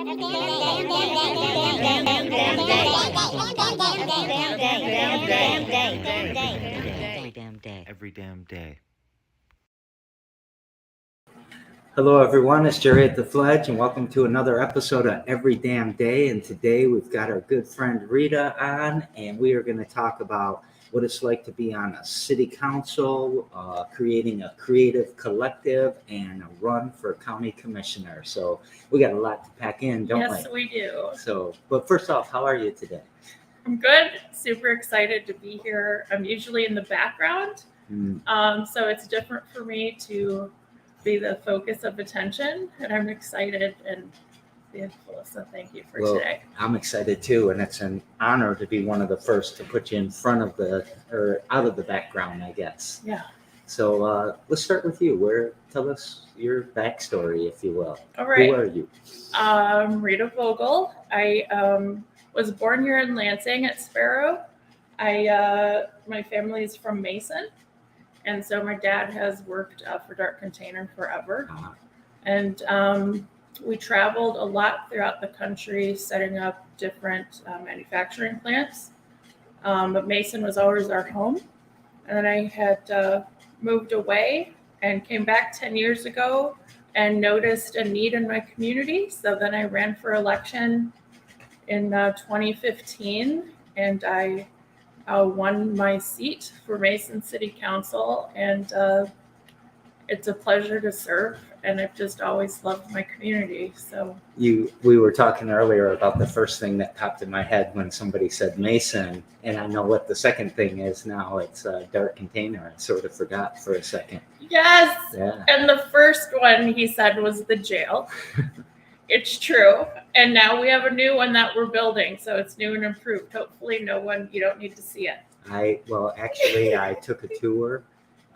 Every damn day. Hello, everyone. It's Jerry at the Fledge, and welcome to another episode of Every Damn Day. And today we've got our good friend Rita on, and we are going to talk about what it's like to be on a city council, creating a creative collective, and a run for county commissioner. So we got a lot to pack in, don't we? Yes, we do. So, but first off, how are you today? I'm good. Super excited to be here. I'm usually in the background, so it's different for me to be the focus of attention, and I'm excited and thankful. So thank you for today. I'm excited too, and it's an honor to be one of the first to put you in front of or out of the background, I guess. Yeah. So let's start with you. Tell us your backstory, if you will. All right. Who are you? Rita Vogel. I was born here in Lansing at Sparrow. My family is from Mason. And so my dad has worked for Dark Container forever. Uh-huh. And we traveled a lot throughout the country, setting up different manufacturing plants. But Mason was always our home. And then I had moved away and came back 10 years ago and noticed a need in my community. So then I ran for election in 2015, and I won my seat for Mason City Council, and it's a pleasure to serve, and I've just always loved my community. So We were talking earlier about the first thing that popped in my head when somebody said Mason, and I know what the second thing is now. It's Dark Container. I sort of forgot for a second. yes, Yeah. and the first one he said was the jail. It's true. And now we have a new one that we're building. So it's new and improved. Hopefully you don't need to see it. Actually, I took a tour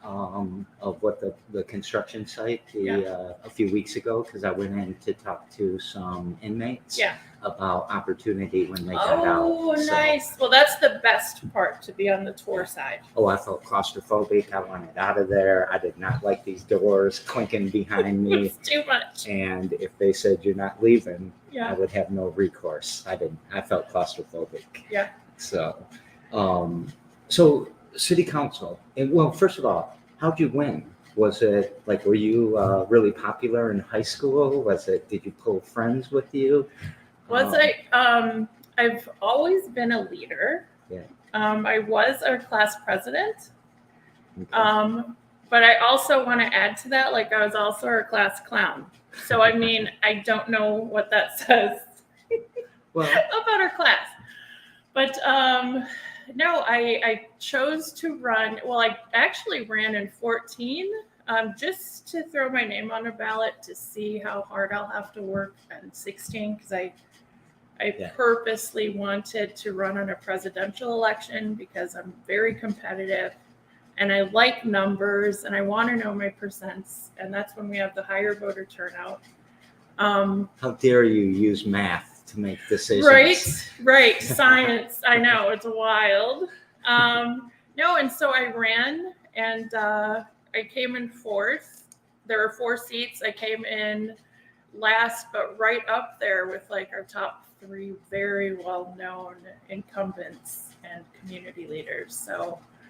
of what the construction site a few weeks ago, because I went in to talk to some inmates about opportunity when they got out. Oh, nice. Well, that's the best part, to be on the tour side. Oh, I felt claustrophobic. I wanted out of there. I did not like these doors clinking behind me. It's too much. And if they said you're not leaving, Yeah. I would have no recourse. I felt claustrophobic. Yeah. So, so city council. And well, first of all, how'd you win? Was it like, were you really popular in high school? Did you pull friends with you? I've always been a leader. Yeah. I was our class president. Okay. But I also want to add to that, like I was also our class clown. So, I mean, I don't know what that says about our class. But no, I chose to run. Well, I actually ran in 14 just to throw my name on a ballot to see how hard I'll have to work in 16, because I purposely wanted to run on a presidential election because I'm very competitive and I like numbers and I want to know my percents. And that's when we have the higher voter turnout. How dare you use math to make decisions? Right. Science. I know, it's wild. No, and so I ran, and I came in fourth. There were 4 seats. I came in last, but right up there with like our top 3 very well-known incumbents and community leaders.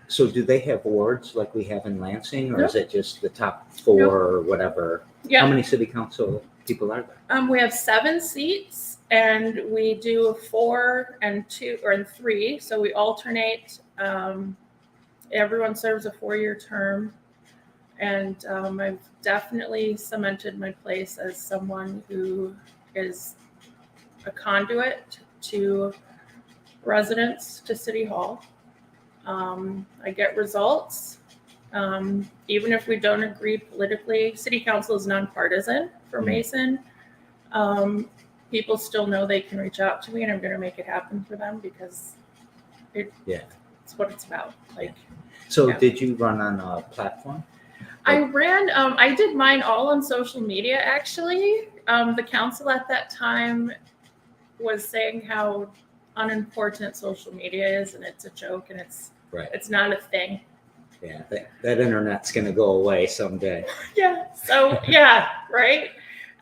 So do they have wards like we have in Lansing, or Nope. is it just the top 4 or whatever? Yeah. How many city council people are there? We have 7 seats, and we do 4 and 2 or 3. So we alternate. Everyone serves a 4-year term, and I've definitely cemented my place as someone who is a conduit to residents, to City Hall. I get results. Even if we don't agree politically, City Council is nonpartisan for Mason. People still know they can reach out to me, and I'm going to make it happen for them because it's what it's about. Did you run on a platform? I ran, I did mine all on social media, actually. The council at that time was saying how unimportant social media is, and it's a joke, and it's not a thing. Yeah, that internet's going to go away someday. Yeah. So, yeah, right.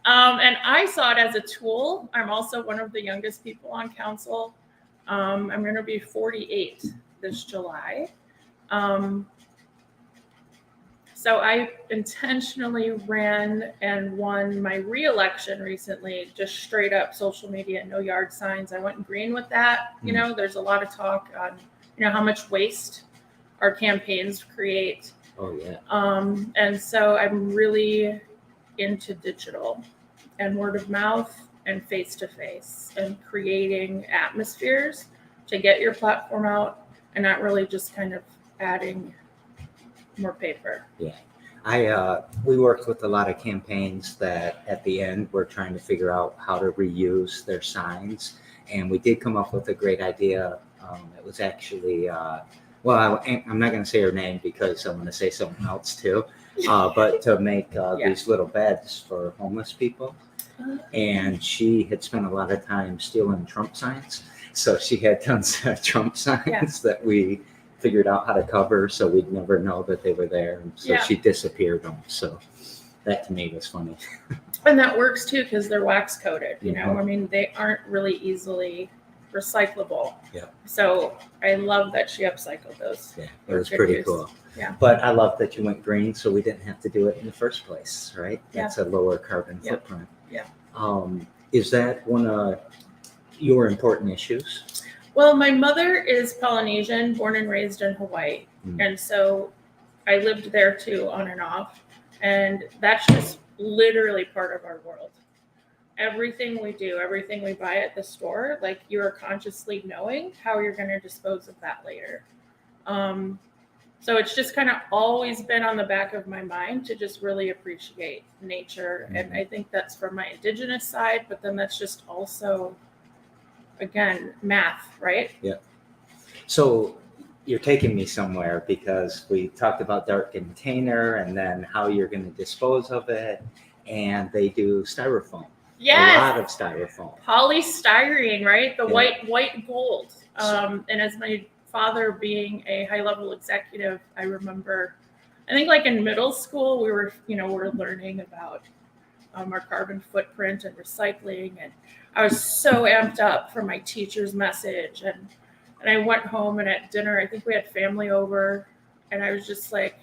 And I saw it as a tool. I'm also one of the youngest people on council. I'm going to be 48 this July. So I intentionally ran and won my re-election recently, just straight up social media, no yard signs. I went green with that. You know, there's a lot of talk on, you know, how much waste our campaigns create. Oh, yeah. And so I'm really into digital and word of mouth and face-to-face and creating atmospheres to get your platform out and not really just kind of adding more paper. Yeah. We worked with a lot of campaigns that at the end were trying to figure out how to reuse their signs. And we did come up with a great idea. It was actually, I'm not going to say her name because I'm going to say something else too. But to make these little beds for homeless people. And she had spent a lot of time stealing Trump signs. So she had tons of Trump signs that we figured out how to cover so we'd never know that they were there. And so she disappeared them. So that to me was funny. And that works too because they're wax coated, you know. I mean, they aren't really easily recyclable. Yeah. So I love that she upcycled those. Yeah, it was pretty cool. Yeah. But I love that you went green so we didn't have to do it in the first place, right? That's a lower carbon footprint. Yeah. Is that one of your important issues? Well, my mother is Polynesian, born and raised in Hawaii. And so I lived there too, on and off. And that's just literally part of our world. Everything we do, everything we buy at the store, like you are consciously knowing how you're going to dispose of that later. So it's just kind of always been on the back of my mind to just really appreciate nature. And I think that's from my indigenous side, but then that's just also, again, math, right? Yeah. So you're taking me somewhere because we talked about dark container and then how you're going to dispose of it. And they do styrofoam. Yes. A lot of styrofoam. Polystyrene, right? The white gold. And as my father being a high-level executive, I remember, I think like in middle school, we're learning about our carbon footprint and recycling. And I was so amped up for my teacher's message. And I went home and at dinner, I think we had family over, and I was just like,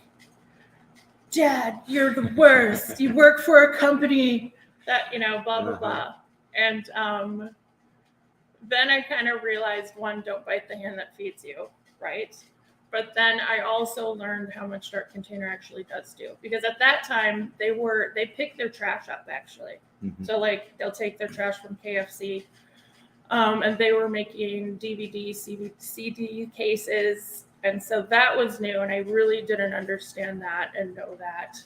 Dad, you're the worst. You work for a company that, blah, blah, blah. And then I kind of realized, one, don't bite the hand that feeds you, right? But then I also learned how much dark container actually does do. Because at that time, they pick their trash up, actually. So like they'll take their trash from KFC, and they were making DVD, CD cases. And so that was new, and I really didn't understand that and know that.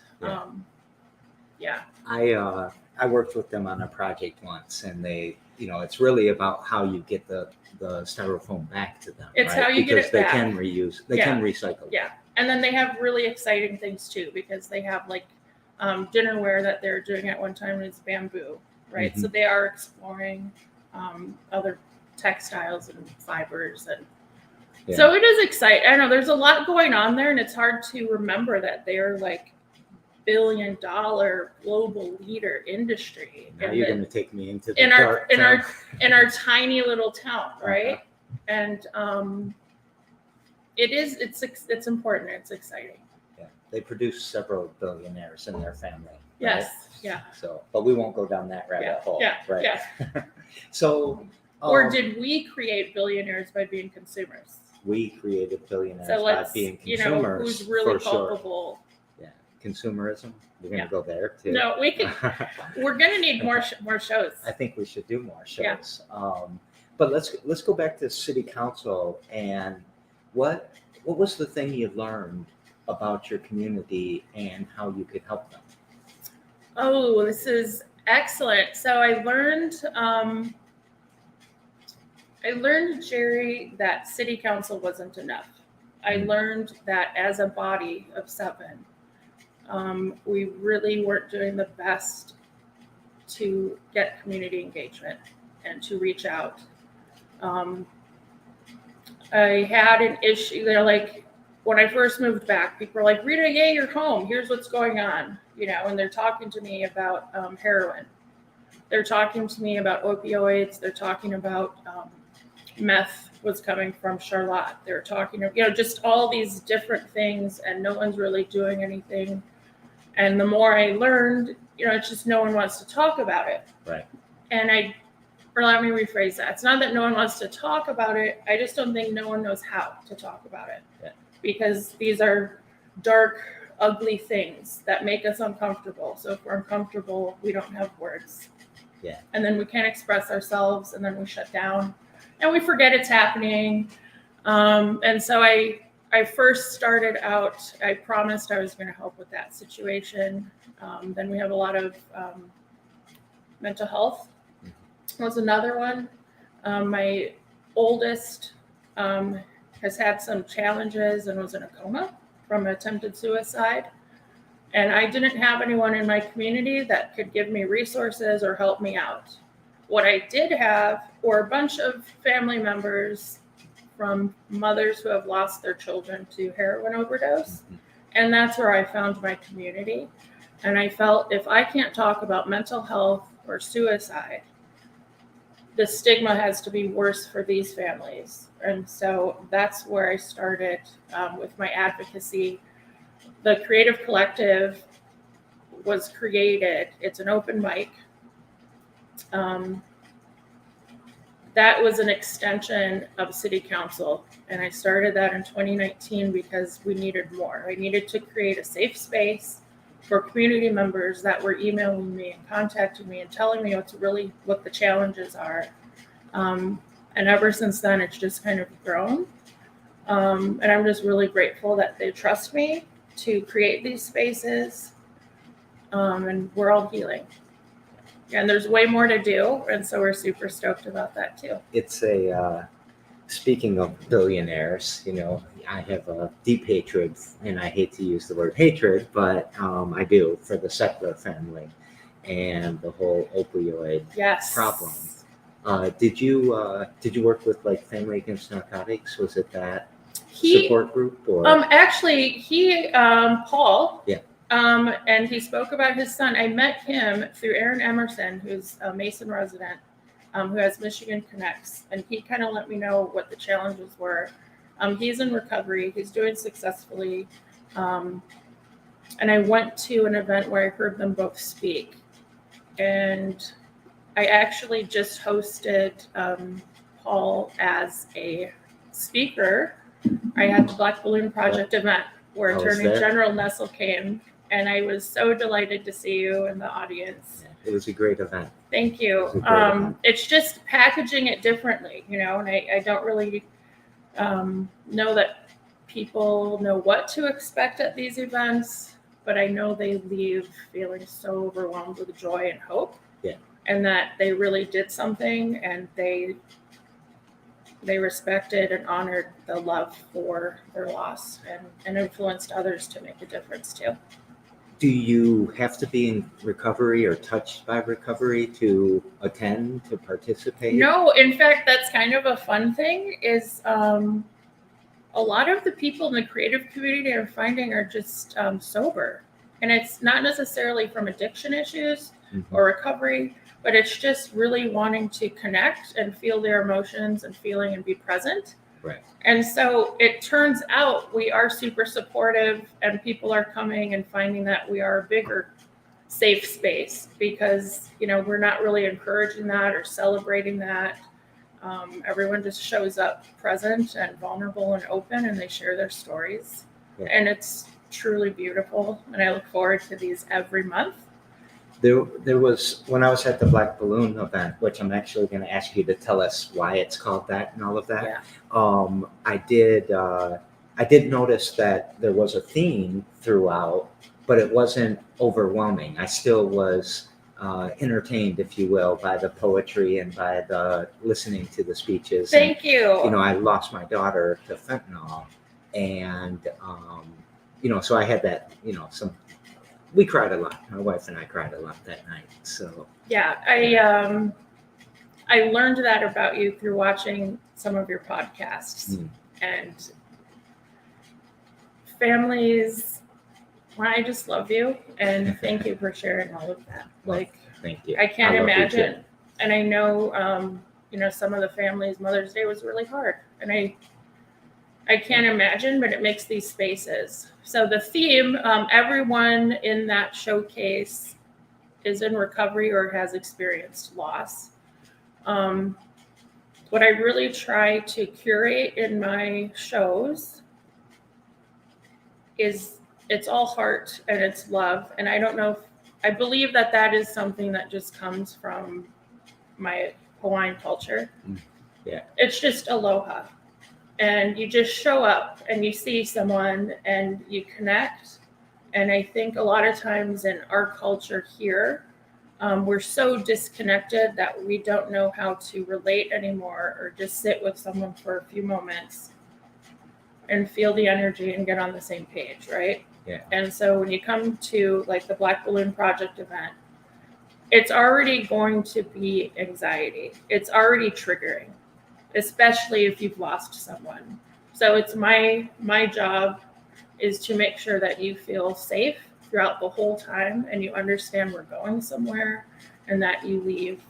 I worked with them on a project once, and they, it's really about how you get the styrofoam back to them. It's how you get it back. Because they can reuse, they can recycle. Yeah, and then they have really exciting things too, because they have like dinnerware that they're doing at one time is bamboo, right? So they are exploring other textiles and fibers and. Yeah. So it is exciting. I know there's a lot going on there, and it's hard to remember that they're like $1 billion global leader industry. Now you're going to take me into the in our tiny little town, right? And it's important. It's exciting. Yeah, they produce several billionaires in their family. Yes. Right? Yeah. So, but we won't go down that rabbit hole. Yeah. Right. Yeah. So. Or did we create billionaires by being consumers? We created billionaires by being consumers. Who's really culpable? Sure. Yeah, consumerism. We're going to go there too. No, we can. We're going to need more shows. I think we should do more shows. Yeah. But let's go back to city council and what was the thing you learned about your community and how you could help them? Oh, this is excellent. So I learned. Jerry, that city council wasn't enough. I learned that as a body of 7, we really weren't doing the best to get community engagement and to reach out. I had an issue. They're like, when I first moved back, people were like, Rita, yay, you're home. Here's what's going on, and they're talking to me about heroin. They're talking to me about opioids. They're talking about meth was coming from Charlotte. They're talking, just all these different things, and no one's really doing anything. And the more I learned, it's just no one wants to talk about it. Right. And let me rephrase that. It's not that no one wants to talk about it. I just don't think no one knows how to talk about it. Yeah. Because these are dark, ugly things that make us uncomfortable. So if we're uncomfortable, we don't have words. Yeah. And then we can't express ourselves, and then we shut down and we forget it's happening. And so I first started out, I promised I was going to help with that situation. Then we have a lot of mental health was another one. My oldest has had some challenges and was in a coma from attempted suicide. And I didn't have anyone in my community that could give me resources or help me out. What I did have were a bunch of family members from mothers who have lost their children to heroin overdose. And that's where I found my community. And I felt if I can't talk about mental health or suicide, the stigma has to be worse for these families. And so that's where I started with my advocacy. The Creative Collective was created. It's an open mic. That was an extension of City Council. And I started that in 2019 because we needed more. I needed to create a safe space for community members that were emailing me and contacting me and telling me what the challenges are. And ever since then, it's just kind of grown. And I'm just really grateful that they trust me to create these spaces. And we're all healing. And there's way more to do. And so we're super stoked about that too. It's speaking of billionaires, I have a deep hatred, and I hate to use the word hatred, but I do, for the Sackler family and the whole opioid problem. Did you work with like Family Against Narcotics? Was it that support group? Or actually, Paul. Yeah. And he spoke about his son. I met him through Aaron Emerson, who's a Mason resident, who has Michigan Connects, and he kind of let me know what the challenges were. He's in recovery. He's doing successfully. And I went to an event where I heard them both speak. And I actually just hosted Paul as a speaker. I had the Black Balloon Project event where Attorney General Nessel came, and I was so delighted to see you in the audience. Yeah, it was a great event. Thank you. It's just packaging it differently, and I don't really know that people know what to expect at these events, but I know they leave feeling so overwhelmed with joy and hope. Yeah. And that they really did something, and they respected and honored the love for their loss and influenced others to make a difference too. Do you have to be in recovery or touched by recovery to attend, to participate? No, in fact, that's kind of a fun thing is a lot of the people in the creative community I'm finding are just sober. And it's not necessarily from addiction issues or recovery, but it's just really wanting to connect and feel their emotions and feeling and be present. Right. And so it turns out we are super supportive, and people are coming and finding that we are a bigger safe space because, we're not really encouraging that or celebrating that. Everyone just shows up present and vulnerable and open, and they share their stories. Yeah. And it's truly beautiful. And I look forward to these every month. There was, when I was at the Black Balloon event, which I'm actually going to ask you to tell us why it's called that and all of that. Yeah. I did notice that there was a theme throughout, but it wasn't overwhelming. I still was entertained, if you will, by the poetry and by the listening to the speeches. Thank you. I lost my daughter to fentanyl, and so I had that, we cried a lot. My wife and I cried a lot that night. So yeah, I learned that about you through watching some of your podcasts. And families Well, I just love you, and thank you for sharing all of that. Like, Thank you. I can't love you too. imagine, and I know, some of the families' Mother's Day was really hard, and I can't imagine, but it makes these spaces. So the theme, everyone in that showcase is in recovery or has experienced loss. What I really try to curate in my shows is it's all heart and it's love. And I don't know if I believe that is something that just comes from my Hawaiian culture. Yeah. It's just aloha. And you just show up and you see someone and you connect. And I think a lot of times in our culture here, we're so disconnected that we don't know how to relate anymore or just sit with someone for a few moments and feel the energy and get on the same page, right? Yeah. And so when you come to like the Black Balloon Project event, it's already going to be anxiety. It's already triggering, especially if you've lost someone. So it's my job is to make sure that you feel safe throughout the whole time and you understand we're going somewhere and that you leave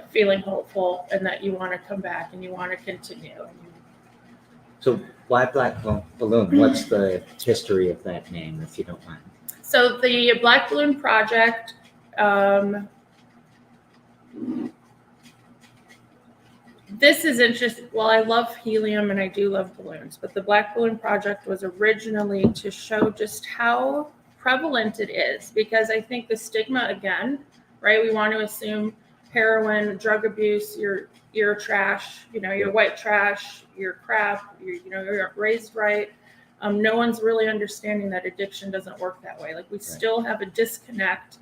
feeling hopeful and that you want to come back and you want to continue. So why Black Balloon? What's the history of that name, if you don't mind? So the Black Balloon Project, this is interesting. Well, I love helium and I do love balloons, but the Black Balloon Project was originally to show just how prevalent it is, because I think the stigma, again, right? We want to assume heroin, drug abuse, you're trash, you're white trash, you're crap, you're raised right. No one's really understanding that addiction doesn't work that way. Like we still have a disconnect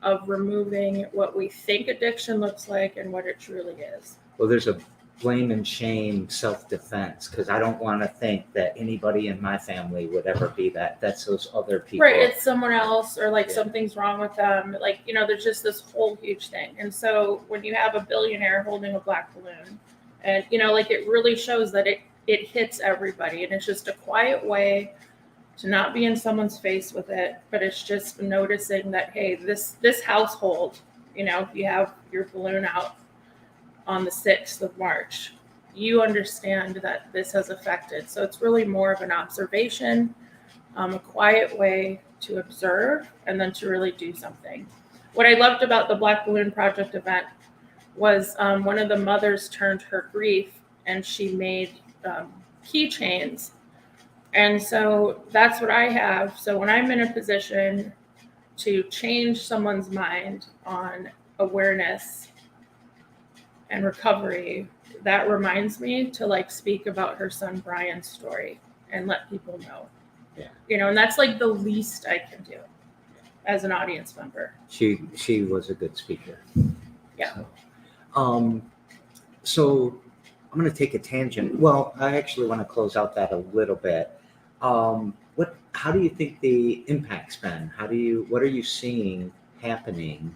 of removing what we think addiction looks like and what it truly is. Well, there's a blame and shame self-defense, because I don't want to think that anybody in my family would ever be that. That's those other people. Right, it's someone else, or like something's wrong with them. Like, there's just this whole huge thing. And so when you have a billionaire holding a black balloon, and, it really shows that it hits everybody. And it's just a quiet way to not be in someone's face with it, but it's just noticing that, hey, this household, you have your balloon out on the 6th of March, you understand that this has affected. So it's really more of an observation, a quiet way to observe, and then to really do something. What I loved about the Black Balloon Project event was one of the mothers turned her grief and she made keychains. And so that's what I have. So when I'm in a position to change someone's mind on awareness and recovery, that reminds me to speak about her son Brian's story and let people know. Yeah. And that's the least I can do as an audience member. She was a good speaker. Yeah. So I'm going to take a tangent. Well, I actually want to close out that a little bit. How do you think the impact's been? What are you seeing happening?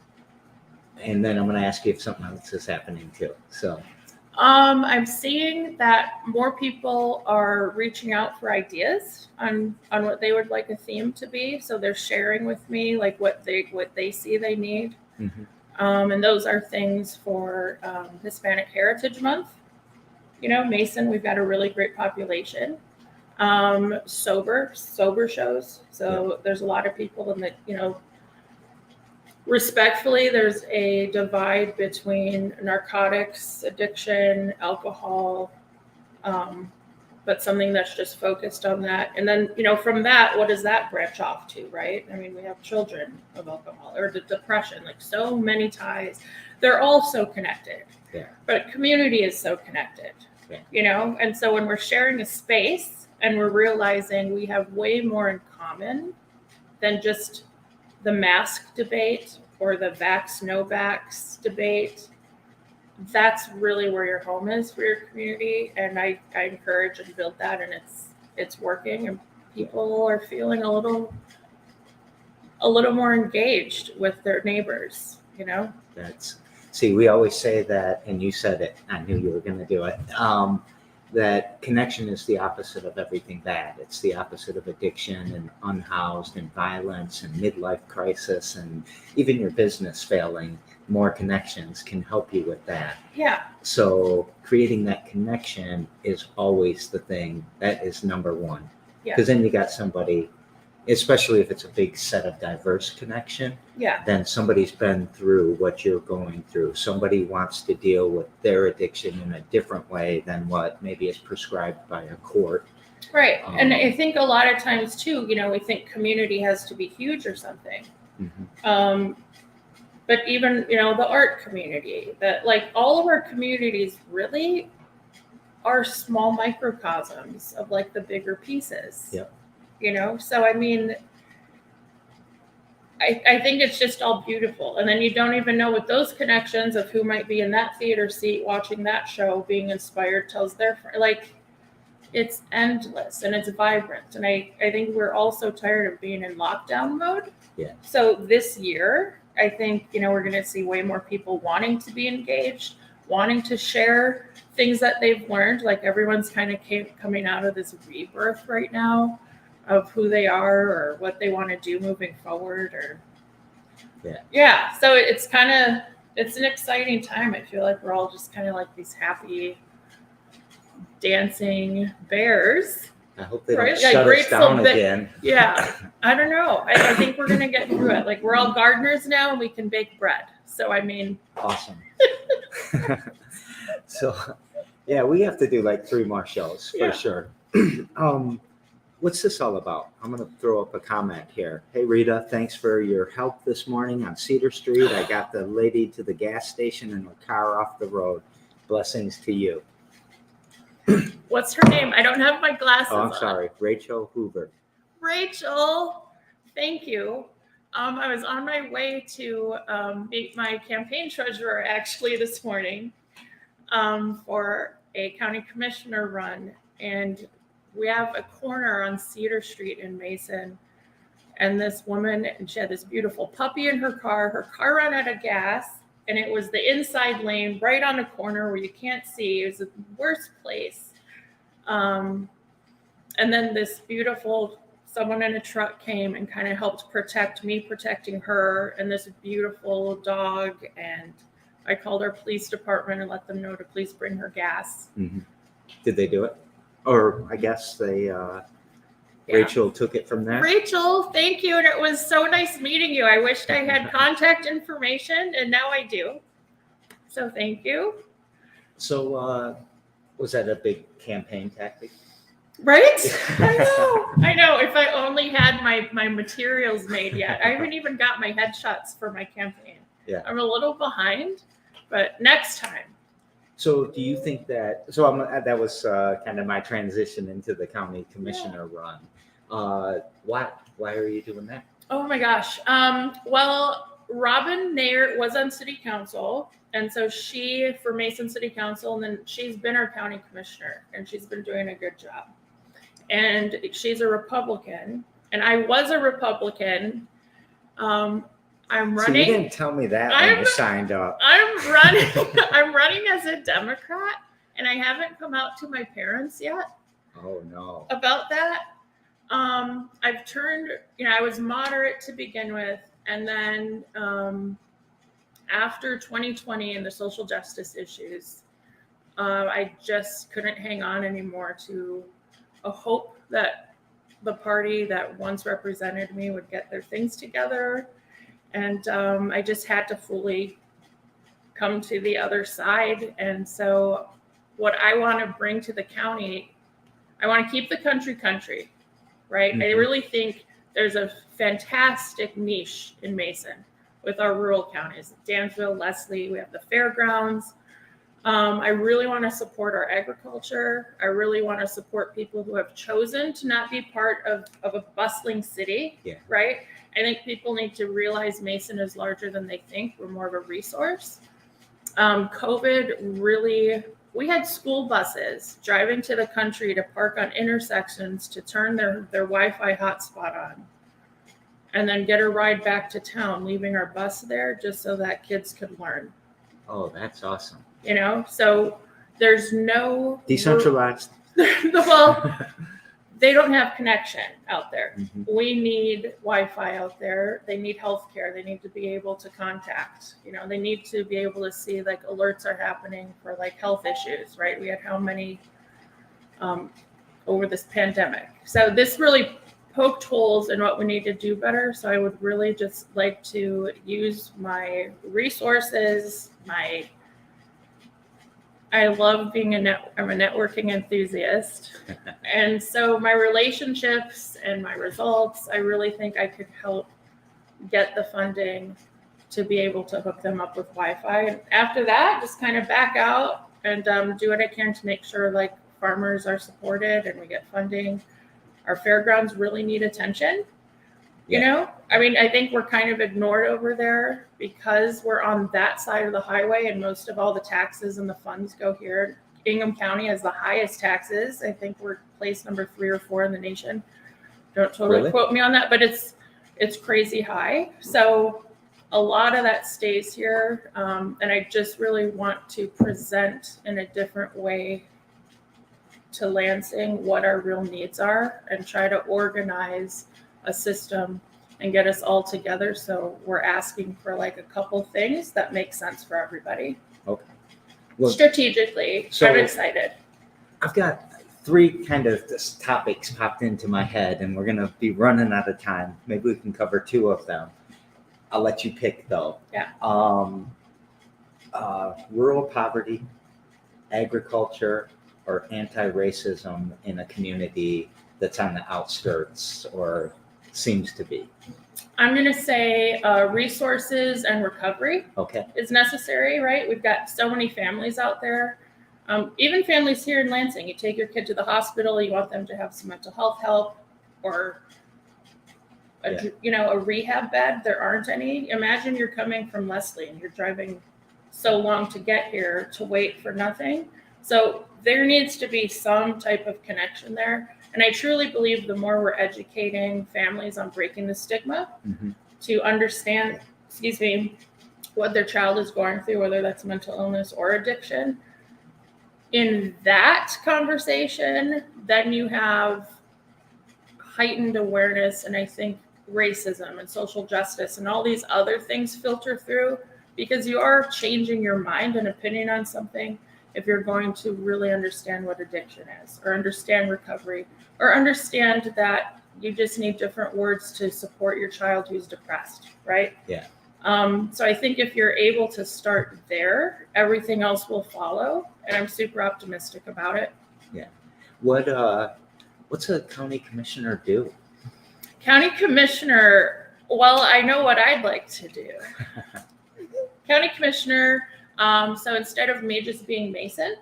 And then I'm going to ask you if something else is happening too. So, I'm seeing that more people are reaching out for ideas on what they would like a theme to be. So they're sharing with me what they see they need. Mm-hmm. And those are things for Hispanic Heritage Month. Mason, we've got a really great population. Sober shows. So there's a lot of people in the, respectfully, there's a divide between narcotics, addiction, alcohol, but something that's just focused on that. And then, from that, what does that branch off to, right? I mean, we have children of alcohol or the depression, so many ties. They're all so connected. Yeah. But community is so connected, And so when we're sharing a space and we're realizing we have way more in common than just the mask debate or the vax, no vax debate, that's really where your home is for your community. And I encourage and build that, and it's working, and people are feeling a little more engaged with their neighbors, See, we always say that, and you said it, I knew you were going to do it, that connection is the opposite of everything bad. It's the opposite of addiction and unhoused and violence and midlife crisis and even your business failing. More connections can help you with that. Yeah. So creating that connection is always the thing that is number one. Yeah. Because then you got somebody, especially if it's a big set of diverse connection, Yeah. then somebody's been through what you're going through. Somebody wants to deal with their addiction in a different way than what maybe is prescribed by a court. Right. And I think a lot of times too, we think community has to be huge or something. Mm-hmm. But even, the art community, that like all of our communities really are small microcosms of like the bigger pieces. Yep. So I mean, I think it's just all beautiful. And then you don't even know what those connections of who might be in that theater seat watching that show, being inspired, tells their friend. Like, it's endless and it's vibrant. And I think we're all so tired of being in lockdown mode. Yeah. So this year, I think, we're going to see way more people wanting to be engaged, wanting to share things that they've learned. Like everyone's kind of coming out of this rebirth right now of who they are or what they want to do moving forward. Or yeah. So it's an exciting time. I feel like we're all just kind of like these happy dancing bears. I hope they don't shut us down again. Yeah. I don't know. I think we're going to get through it. Like we're all gardeners now and we can bake bread. So, I mean. Awesome. So, yeah, we have to do like 3 more shows for sure. What's this all about? I'm going to throw up a comment here. Hey, Rita, thanks for your help this morning on Cedar Street. I got the lady to the gas station and the car off the road. Blessings to you. What's her name? I don't have my glasses on. Oh, I'm sorry. Rachel Hoover. Rachel, thank you. I was on my way to meet my campaign treasurer actually this morning for a county commissioner run. And we have a corner on Cedar Street in Mason. And this woman, and she had this beautiful puppy in her car. Her car ran out of gas. And it was the inside lane right on a corner where you can't see. It was the worst place. And then this beautiful someone in a truck came and kind of helped protect me, protecting her and this beautiful dog. And I called our police department and let them know to please bring her gas. Mm-hmm. Did they do it? Or I guess they... Rachel took it from there. Rachel, thank you. And it was so nice meeting you. I wished I had contact information and now I do. So thank you. So was that a big campaign tactic? Right? I know. If I only had my materials made yet. I haven't even got my headshots for my campaign. Yeah. I'm a little behind, but next time. So do you think that, that was kind of my transition into the county commissioner run. Why are you doing that? Oh my gosh. Well, Robin Nair was on city council. And so she, for Mason City Council, and then she's been our county commissioner and she's been doing a good job. And she's a Republican and I was a Republican. I'm running. So you didn't tell me that when you signed up. I'm running as a Democrat and I haven't come out to my parents yet. Oh no. About that. I've turned, I was moderate to begin with. And then after 2020 and the social justice issues, I just couldn't hang on anymore to a hope that the party that once represented me would get their things together. And I just had to fully come to the other side. And so what I want to bring to the county, I want to keep the country, right? Mm-hmm. I really think there's a fantastic niche in Mason with our rural counties, Danville, Leslie, we have the fairgrounds. I really want to support our agriculture. I really want to support people who have chosen to not be part of a bustling city, right? I think people need to realize Mason is larger than they think. We're more of a resource. COVID really, we had school buses driving to the country to park on intersections to turn their Wi-Fi hotspot on and then get a ride back to town, leaving our bus there just so that kids could learn. Oh, that's awesome. So there's no Decentralized. well, they don't have connection out there. Mhm. We need Wi-Fi out there. They need healthcare. They need to be able to contact. They need to be able to see like alerts are happening for like health issues, right? We had how many over this pandemic. So this really poked holes in what we need to do better. So I would really just like to use my resources, I love being I'm a networking enthusiast. And so my relationships and my results, I really think I could help get the funding to be able to hook them up with Wi-Fi. And after that, just kind of back out and do what I can to make sure like farmers are supported and we get funding. Our fairgrounds really need attention. I think we're kind of ignored over there because we're on that side of the highway and most of all the taxes and the funds go here. Ingham County has the highest taxes. I think we're place number 3 or 4 in the nation. Don't totally quote me on that, but it's crazy high. So a lot of that stays here. And I just really want to present in a different way to Lansing what our real needs are and try to organize a system and get us all together. So we're asking for like a couple things that make sense for everybody. Okay. Well, strategically, so I'm excited. I've got 3 kind of topics popped into my head and we're going to be running out of time. Maybe we can cover 2 of them. I'll let you pick though. Yeah. Rural poverty, agriculture, or anti-racism in a community that's on the outskirts or seems to be? I'm going to say resources and recovery is necessary, right? We've got so many families out there, even families here in Lansing. You take your kid to the hospital, you want them to have some mental health help or a rehab bed. There aren't any. Imagine you're coming from Leslie and you're driving so long to get here to wait for nothing. So there needs to be some type of connection there. And I truly believe the more we're educating families on breaking the stigma to understand, what their child is going through, whether that's mental illness or addiction, in that conversation, then you have heightened awareness. And I think racism and social justice and all these other things filter through because you are changing your mind and opinion on something if you're going to really understand what addiction is or understand recovery or understand that you just need different words to support your child who's depressed, right? Yeah. So I think if you're able to start there, everything else will follow. And I'm super optimistic about it. Yeah. What's a county commissioner do? County commissioner, well, I know what I'd like to do. County commissioner, so instead of me just being Mason,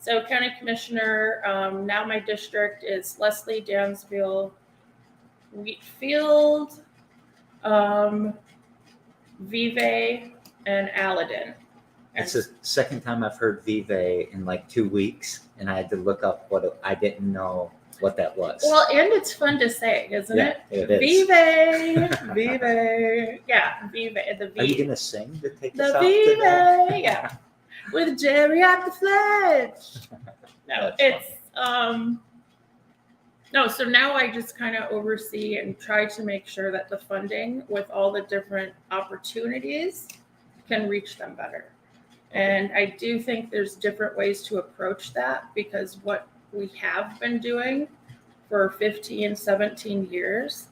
so county commissioner, now my district is Leslie, Dansville, Wheatfield, Vive, and Aladdin. It's the second time I've heard Vive in like 2 weeks, and I had to look up I didn't know what that was. Well, and it's fun to say, isn't it? It is. Vive, Vive, yeah, Vive, the V. Are you gonna sing to take us The out Vive, today? yeah, with Jerry at the fledge. No, That's it's no. So now I just kind of oversee and try to make sure that the funding with all the different opportunities can reach them better. And I do think there's different ways to approach that because what we have been doing for 15, 17 years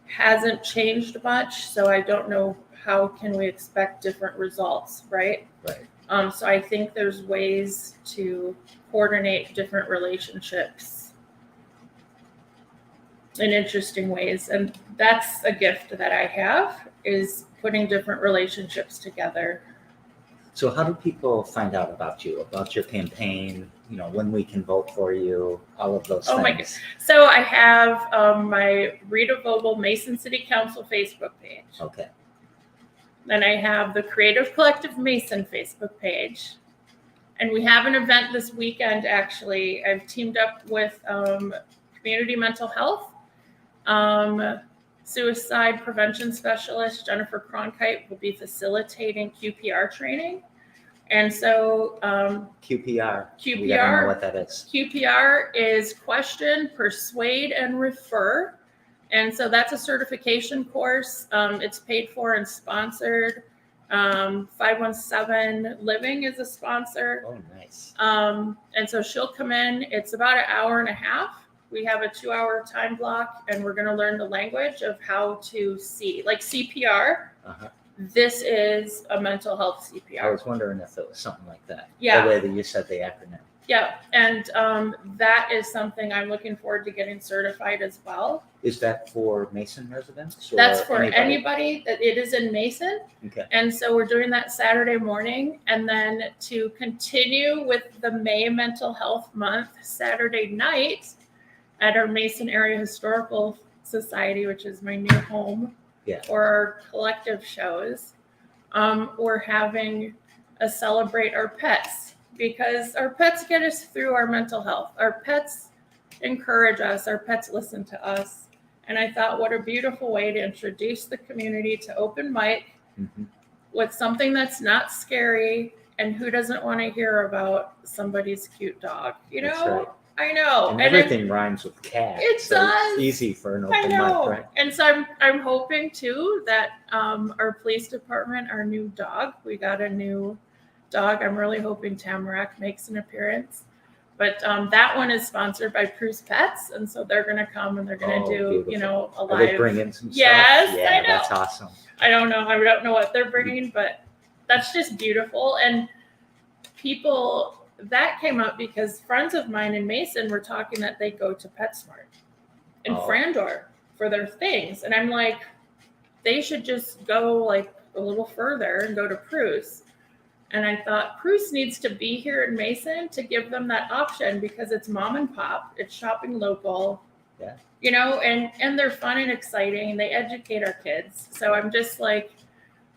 hasn't changed much. So I don't know how can we expect different results, right? Right. So I think there's ways to coordinate different relationships in interesting ways. And that's a gift that I have is putting different relationships together. So how do people find out about you, about your campaign, when we can vote for you, all of those things? Oh my goodness. So I have my Rita Vogel Mason City Council Facebook page. Okay. Then I have the Creative Collective Mason Facebook page. And we have an event this weekend, actually. I've teamed up with Community Mental Health. Suicide prevention specialist Jennifer Cronkite will be facilitating QPR training. And so QPR. You gotta know what that is. QPR is question, persuade, and refer. And so that's a certification course. It's paid for and sponsored. 517 Living is a sponsor. Oh, nice. And so she'll come in. It's about an hour and a half. We have a 2-hour time block, and we're going to learn the language of how to see, like CPR. Uh-huh. This is a mental health I CPR. was wondering if it was something like that. Yeah. The way that you said the acronym. Yeah. And that is something I'm looking forward to getting certified as well. Is that for Mason residents? Or That's for anybody. It is in Mason. Okay. And so we're doing that Saturday morning. And then to continue with the May Mental Health Month, Saturday night at our Mason Area Historical Society, which is my new home for our collective shows, we're having a celebrate our pets, because our pets get us through our mental health. Our pets encourage us. Our pets listen to us. And I thought, what a beautiful way to introduce the community to open mic with something that's not scary. And who doesn't want to hear about somebody's cute dog? You know, That's right. I know. And everything rhymes with cat. It does. It's easy for an I open know. mic, right? And so I'm hoping too that our police department, our new dog, we got a new dog. I'm really hoping Tamarack makes an appearance. But that one is sponsored by Prue's Pets, and so they're going to come and they're going to do, beautiful. you know, a Are they live. bringing some Yes, stuff? Yeah, I know. That's awesome. I don't know what they're bringing, but that's just beautiful. And people, that came up because friends of mine in Mason were talking that they go to PetSmart in Frandor for their things, and I'm like, they should just go like a little further and go to Prue's. And I thought Prue's needs to be here in Mason to give them that option, because it's mom and pop, it's shopping local, you know, and they're fun and exciting. They educate our kids. So I'm just like,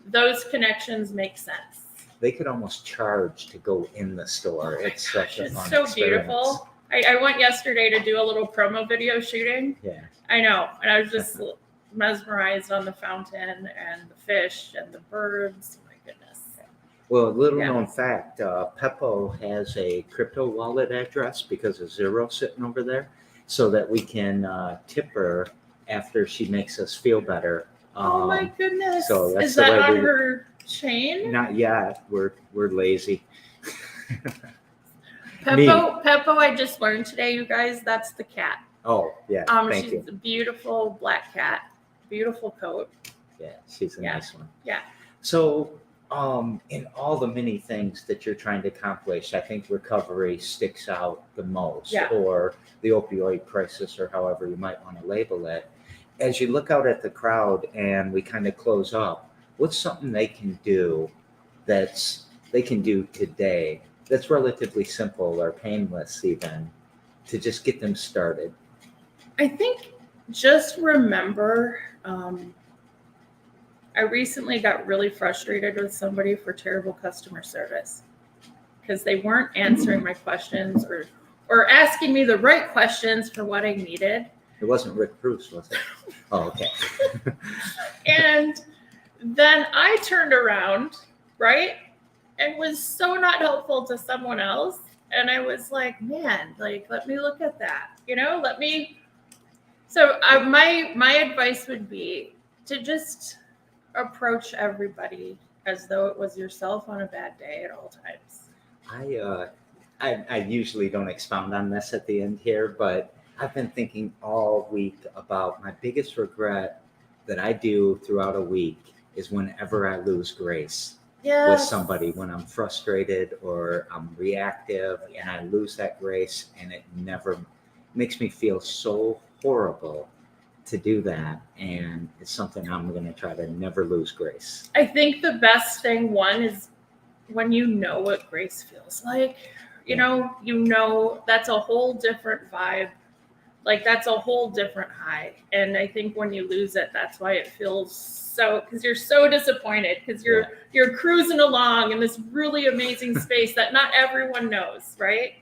those connections make sense. They could almost charge to go in the store. It's such a fun so experience. Beautiful. I went yesterday to do a little promo video shooting. Yeah. I know. And I was just mesmerized on the fountain and the fish and the birds. Well, little known fact, Peppo has a crypto wallet address because of Zero sitting over there, so that we can tip her after she makes us feel better. Oh my goodness. So that's is that on her chain? Not yet. We're lazy. Peppo, I just learned today, you guys, that's the cat. Oh, yeah. Thank you. She's a beautiful black cat. Beautiful coat. Yeah, she's a nice one. Yeah. So, in all the many things that you're trying to accomplish, I think recovery sticks out the most, or the opioid crisis, or however you might want to label it. As you look out at the crowd and we kind of close up, what's something they can do today that's relatively simple or painless even, to just get them started? I think just remember, I recently got really frustrated with somebody for terrible customer service because they weren't answering my questions or asking me the right questions for what I needed. It wasn't Rick Bruce, was it? Oh, okay. And then I turned around, right, and was so not helpful to someone else. And I was like, man, like, let me look at that, you know, my advice would be to just approach everybody as though it was yourself on a bad day at all times. I usually don't expound on this at the end here, but I've been thinking all week about my biggest regret that I do throughout a week is whenever I lose grace with somebody, when I'm frustrated or I'm reactive and I lose that grace, and it never makes me feel so horrible to do that, and it's something I'm going to try to never lose grace. I think the best thing, one, is when you know what grace feels like, you know, that's a whole different vibe. Like, that's a whole different high. And I think when you lose it, that's why it feels so, because you're so disappointed, because you're cruising along in this really amazing space that not everyone knows, right?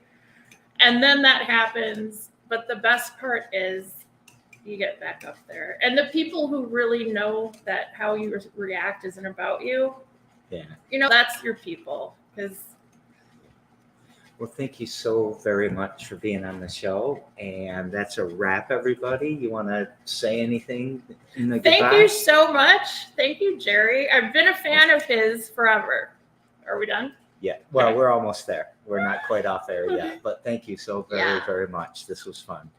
And then that happens. But the best part is you get back up there. And the people who really know that how you react isn't about you, you know, that's your people. because Well, thank you so very much for being on the show. And that's a wrap, everybody. You want to say anything in the thank goodbye? you so much. Thank you, Jerry. I've been a fan of his forever. Are we done? Yeah. Well, Okay. we're almost there. We're not quite off air yet. But thank you so very, Yeah. very much. This was fun.